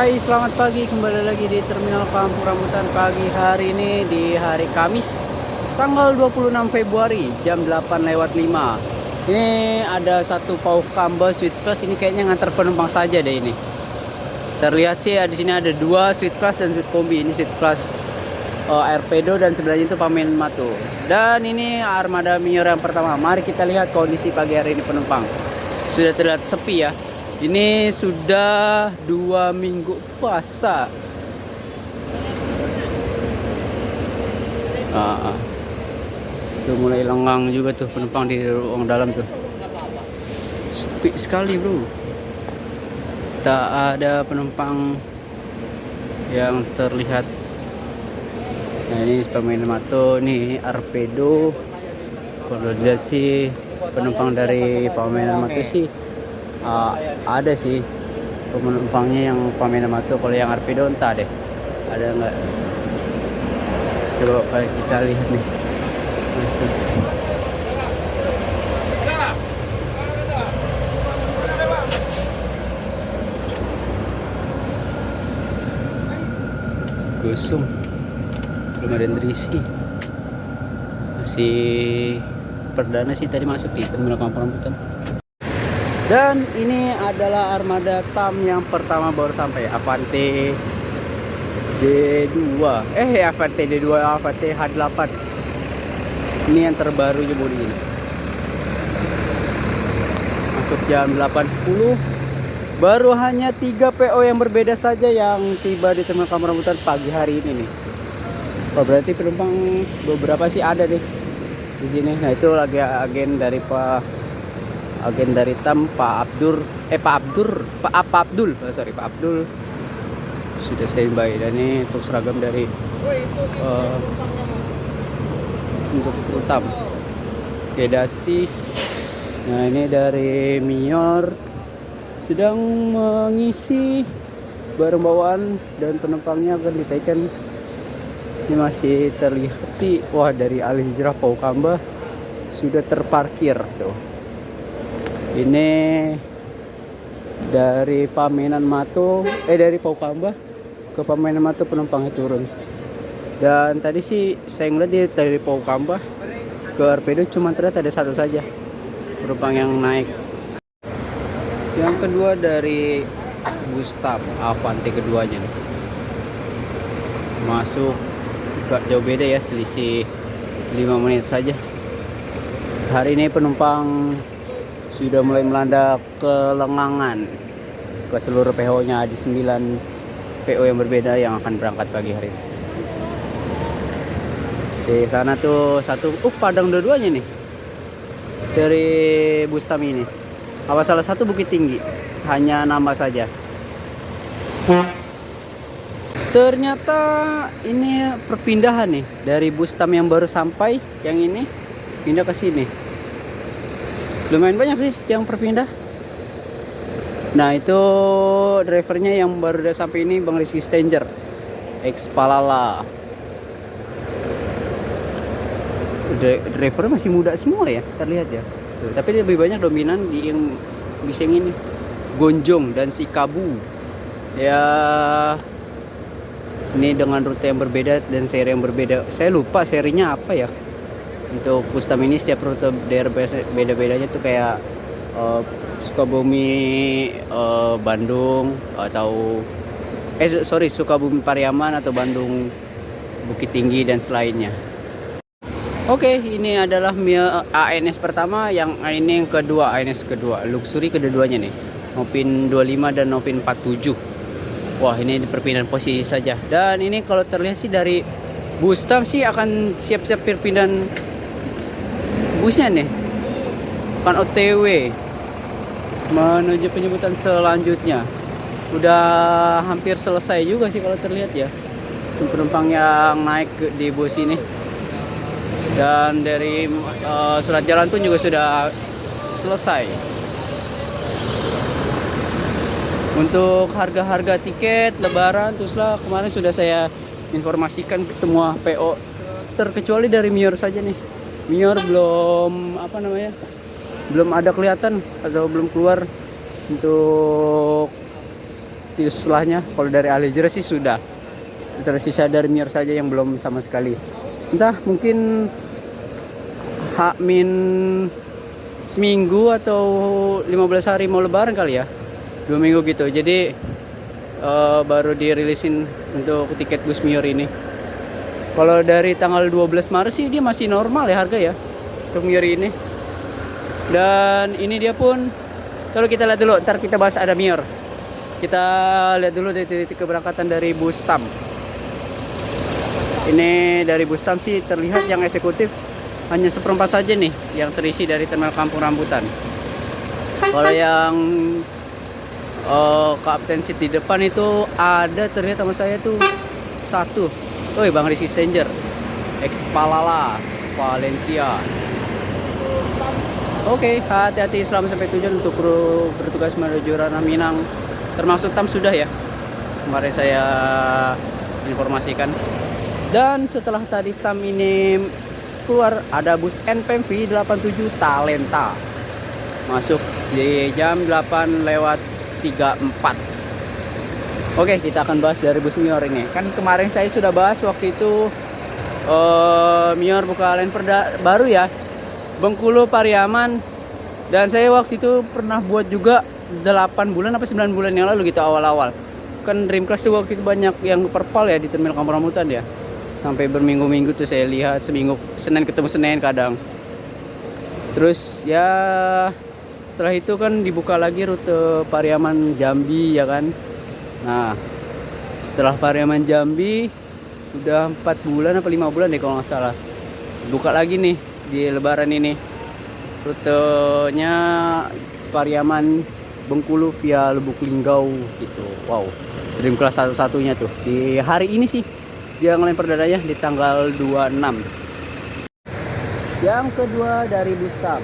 Hai, selamat pagi. Kembali lagi di Terminal Kampung Rambutan pagi hari ini di hari Kamis tanggal 26 Februari jam 8:05. Ini ada satu pauk kamba Sweet Class, ini kayaknya ngantar penumpang saja deh ini. Terlihat sih di sini ada dua Sweet Class dan Sweet Kombi. Ini Sweet Class Airpedo dan sebelahnya itu Pamen Matu. Dan ini armada Mior yang pertama. Mari kita lihat kondisi pagi hari ini penumpang. Sudah terlihat sepi ya. Ini sudah 2 minggu puasa. Tuh mulai lengang juga tuh penumpang di ruang dalam tuh. Sepi sekali bro. Tak ada penumpang yang terlihat. Nah ini Pamen Matu, nih Airpedo. Kalau dilihat sih penumpang dari Pamen Matu sih ada sih penumpangnya yang Pamen Matu. Kalau yang Airpedo entah deh ada nggak. Coba kita lihat nih. Masuk. Kosong, belum ada yang terisi. Masih perdana sih tadi masuk di Terminal Kampung Rambutan. Dan ini adalah armada TAM yang pertama baru sampai, Avante D2. Avante D2, Avante H8. Ini yang terbaru juga ini. Masuk jam 8.10. Baru hanya 3 PO yang berbeda saja yang tiba di Terminal Kampung Rambutan pagi hari ini nih. Oh, berarti penumpang beberapa sih ada deh di sini. Nah, itu lagi agen dari TAM Pak Abdul sudah standby. Dan ini untuk seragam dari untuk kru TAM Kedasi. Nah ini dari Mior sedang mengisi barang bawaan dan penumpangnya akan ditaikkan. Ini masih terlihat sih, wah dari alih hijrah Paukamba sudah terparkir tuh. Ini dari Pamenan Matu, dari Paukamba ke Pamenan Matu penumpangnya turun. Dan tadi sih saya ngeliat dari Paukamba ke Airpedo cuma ternyata ada satu saja penumpang yang naik. Yang kedua dari Gustaf Avante keduanya nih. Masuk gak jauh beda ya, selisih 5 menit saja. Hari ini penumpang sudah mulai melanda kelengangan ke seluruh PO-nya. Ada 9 PO yang berbeda yang akan berangkat pagi hari ini. Di sana tuh satu Padang dua-duanya nih dari Bustam ini. Apa salah satu Bukit Tinggi, hanya nama saja. Ternyata ini perpindahan nih dari Bustam yang baru sampai, yang ini pindah ke sini. Lumayan banyak sih yang perpindah. Nah itu drivernya yang baru udah sampai ini Bang Rizky Stanger ex Palala. Drivernya masih muda semua ya, terlihat ya. Tuh, tapi lebih banyak dominan di yang bisa yang ini Gonjong dan si Kabu ya. Ini dengan rute yang berbeda dan seri yang berbeda. Saya lupa serinya apa ya. Untuk Bustam ini setiap rute daerah beda-bedanya tuh kayak Sukabumi Bandung atau Sukabumi Pariaman atau Bandung Bukit Tinggi dan selainnya. Oke, ini adalah ANS pertama, yang ini yang kedua, ANS kedua, luxury kedua-duanya nih. Novin 25 dan Novin 47. Wah, ini perpindahan posisi saja. Dan ini kalau terlihat sih dari Bustam sih akan siap-siap perpindahan busnya nih. Akan OTW menuju penyebutan selanjutnya. Udah hampir selesai juga sih kalau terlihat ya. Penumpang yang naik di bus ini. Dan dari surat jalan pun juga sudah selesai. Untuk harga-harga tiket lebaran teruslah kemarin sudah saya informasikan ke semua PO, terkecuali dari Mior saja nih. Mior belum ada kelihatan atau belum keluar untuk setelahnya. Kalau dari Al Hijrah sih sudah. Tersisa dari Mior saja yang belum sama sekali. Entah mungkin H-min seminggu atau 15 hari mau lebaran kali ya. 2 minggu gitu. Jadi baru dirilisin untuk tiket bus Mior ini. Kalau dari tanggal 12 Maret sih dia masih normal ya harga ya untuk Mior ini. Dan ini dia pun, kalau kita lihat dulu, ntar kita bahas ada Mior. Kita lihat dulu dari titik keberangkatan dari bus TAM. Ini dari bus TAM sih terlihat yang eksekutif hanya seperempat saja nih yang terisi dari terminal Kampung Rambutan. Kalau yang Kapten Seat di depan itu ada terlihat sama saya tuh satu. Woi, Bang Rizky Stanger, Expalala, Valencia. Oke, hati-hati, selamat sampai tujuan untuk kru bertugas menuju Ranah Minang. Termasuk TAM sudah ya, kemarin saya informasikan. Dan setelah tadi TAM ini keluar, ada bus NPM V87 Talenta masuk di jam 8:34. Oke, kita akan bahas dari bus Mior ini. Kan kemarin saya sudah bahas waktu itu Mior buka line baru ya, Bengkulu Pariaman. Dan saya waktu itu pernah buat juga 8 bulan apa 9 bulan yang lalu gitu, awal-awal. Kan Dream Class tuh waktu itu banyak yang perpal ya di terminal Kampung Rambutan ya. Sampai berminggu-minggu tuh saya lihat, seminggu Senin ketemu Senin kadang. Terus ya setelah itu kan dibuka lagi rute Pariaman Jambi ya kan. Nah, setelah Pariaman Jambi udah 4 bulan apa 5 bulan deh kalau nggak salah, buka lagi nih di lebaran ini rutenya Pariaman Bengkulu via Lubuk Linggau gitu. Wow, Dream Class satu-satunya tuh di hari ini sih dia ngelain perdananya di tanggal 26. Yang kedua dari bus TAM.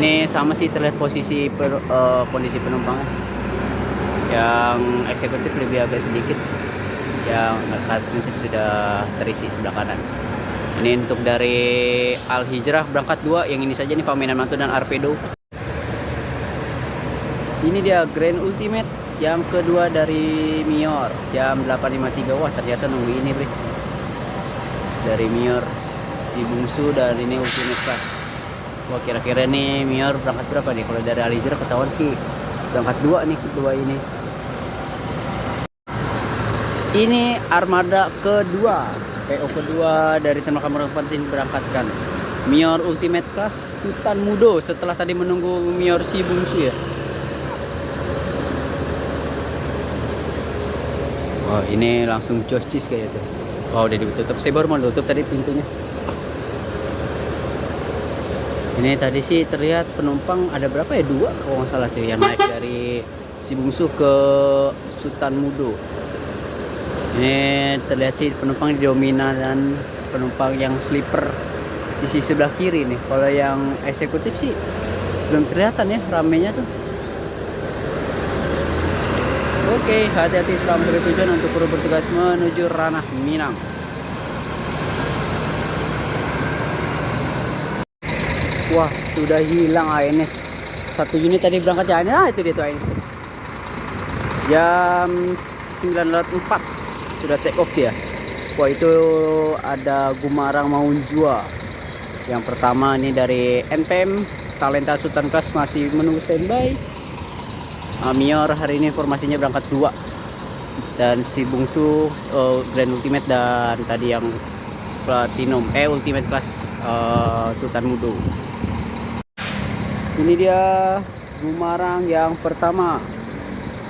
Ini sama sih terlihat posisi kondisi penumpangnya. Yang eksekutif lebih agak sedikit. Yang Kapten Seat sudah terisi sebelah kanan. Ini untuk dari Al Hijrah berangkat 2, yang ini saja nih Paminan Mantu dan Arpedo. Ini dia Grand Ultimate yang kedua dari Mior jam 8:53. Wah, ternyata nunggu ini bre, dari Mior si bungsu dan ini Ultimate Class. Wah, kira-kira nih Mior berangkat berapa nih? Kalau dari Al Hijrah ketahuan sih berangkat 2 nih, kedua ini. Ini armada kedua, PO kedua dari terminal Kampung Rambutan berangkatkan Mior Ultimate Class Sultan Mudo setelah tadi menunggu Mior si bungsu ya. Oh, ini langsung jocis kayak tuh. Wow, udah ditutup. Saya baru mau tutup tadi pintunya. Ini tadi sih terlihat penumpang ada berapa ya? 2 kalau nggak salah tuh yang naik dari si bungsu ke Sultan Mudo. Ini terlihat sih penumpang dominan penumpang yang sleeper sisi sebelah kiri nih. Kalau yang eksekutif sih belum kelihatan ya ramenya tuh. Oke, hati-hati, selamat sampai tujuan untuk kru bertugas menuju Ranah Minang. Wah, sudah hilang ANS. 1 unit tadi berangkat ya. Nah, itu dia tuh ANS. Jam 9:04 sudah take off dia. Wah, itu ada Gumarang Maunjua. Yang pertama ini dari NPM Talenta Sultan Class masih menunggu standby. Mior hari ini informasinya berangkat 2, dan si bungsu Grand Ultimate dan tadi yang Platinum Ultimate Class Sultan Mudo. Ini dia Gumarang yang pertama,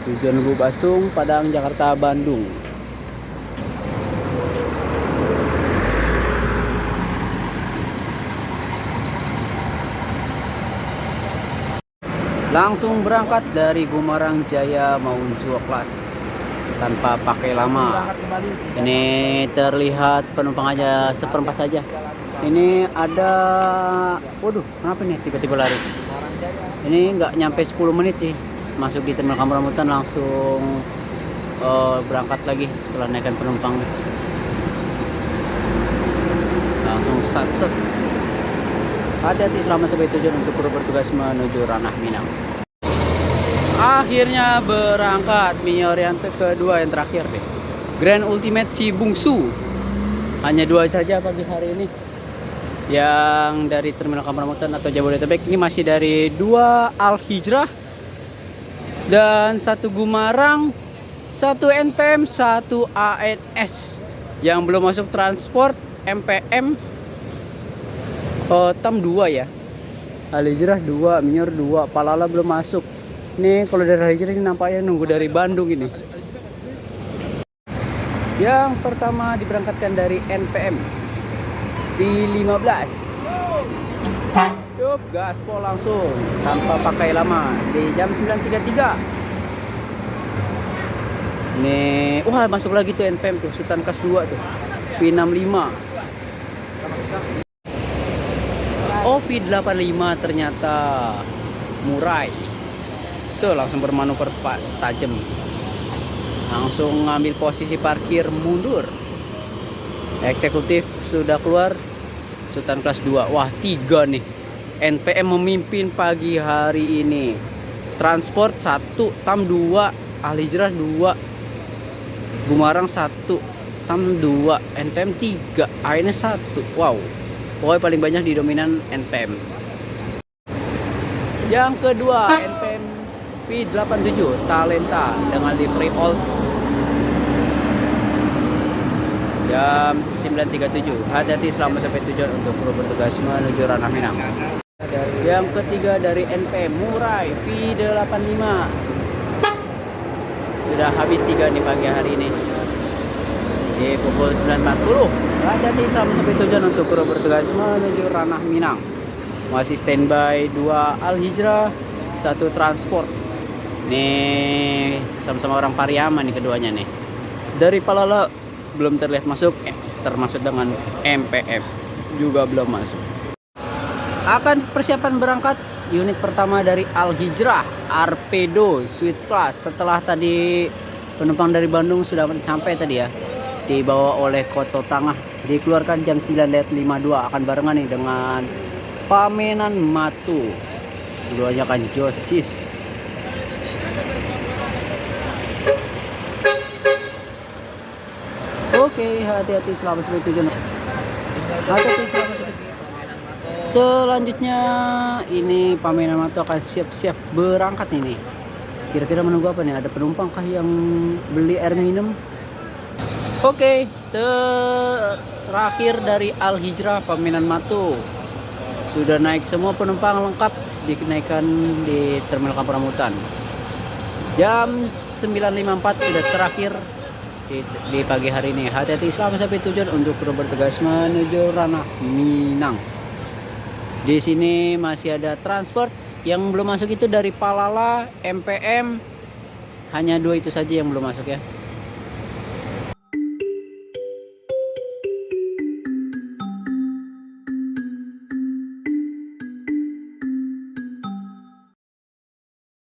tujuan Lubuk Basung, Padang, Jakarta, Bandung. Langsung berangkat dari Gumarang Jaya Maunjua Class tanpa pakai lama. Ini terlihat penumpang aja seperempat saja. Ini ada, waduh, kenapa nih tiba-tiba lari? Ini nggak nyampe 10 menit sih masuk di terminal Kampung Rambutan, langsung berangkat lagi setelah naikkan penumpang. Langsung satset. Hati-hati selama sampai tujuan untuk kru bertugas menuju ranah Minang. Akhirnya berangkat Mia Oriente kedua yang terakhir deh. Grand Ultimate si bungsu. Hanya 2 saja pagi hari ini. Yang dari Terminal Kampung Rambutan atau Jabodetabek ini masih dari 2 Al Hijrah dan 1 Gumarang, 1 NPM, 1 ANS. Yang belum masuk transport MPM Tam 2 ya. Al Hijrah 2, Minor 2, Palala belum masuk. Nih kalau dari Al Hijrah ini nampaknya nunggu dari Bandung ini. Yang pertama diberangkatkan dari NPM V15. Yup, gaspol langsung tanpa pakai lama di jam 9.33. Nih, wah masuk lagi tuh NPM tuh, Sultan kelas 2 tuh. V65. Oh, V85 ternyata Murai. So, langsung bermanuver tajam. Langsung ngambil posisi parkir mundur. Eksekutif sudah keluar. Sultan kelas 2. Wah, 3 nih. NPM memimpin pagi hari ini. Transport 1, Tam 2, Al Hijrah 2, Gumarang 1, Tam 2, NPM 3, ANS 1. Wow. Pokoknya paling banyak di dominan NPM. Yang kedua, NPM V87 Talenta dengan livery old jam 9.37. Hati-hati selama sampai tujuan untuk kru bertugas menuju ranah Minang. Yang ketiga dari NPM Murai V85. Sudah habis 3 nih pagi hari ini. Di pukul 9.40. Hati-hati selama sampai tujuan untuk kru bertugas menuju ranah Minang. Masih standby 2 Al Hijrah, 1 transport. Nih sama-sama orang Pariaman nih keduanya nih. Dari Palala belum terlihat masuk, termasuk dengan MPF juga belum masuk. Akan persiapan berangkat unit pertama dari Al Hijrah Arpedo Switch Class. Setelah tadi penumpang dari Bandung sudah sampai tadi ya, dibawa oleh Koto Tangah, dikeluarkan jam 9.52. Akan barengan nih dengan Pamenan Matu. Keduanya kan Jos Cheese. Oke, hati-hati selama sampai tujuan. Hati-hati selama sampai. Selanjutnya ini Pamenan Matu akan siap-siap berangkat ini. Kira-kira menunggu apa nih? Ada penumpang kah yang beli air minum? Oke, terakhir dari Al Hijrah Pamenan Matu. Sudah naik semua penumpang lengkap, dinaikkan di Terminal Kampung Rambutan. Jam 9.54 sudah terakhir di pagi hari ini. Hati-hati selama sampai tujuan untuk kru bertugas menuju ranah Minang. Di sini masih ada transport yang belum masuk itu dari Palala, MPM. Hanya 2 itu saja yang belum masuk ya.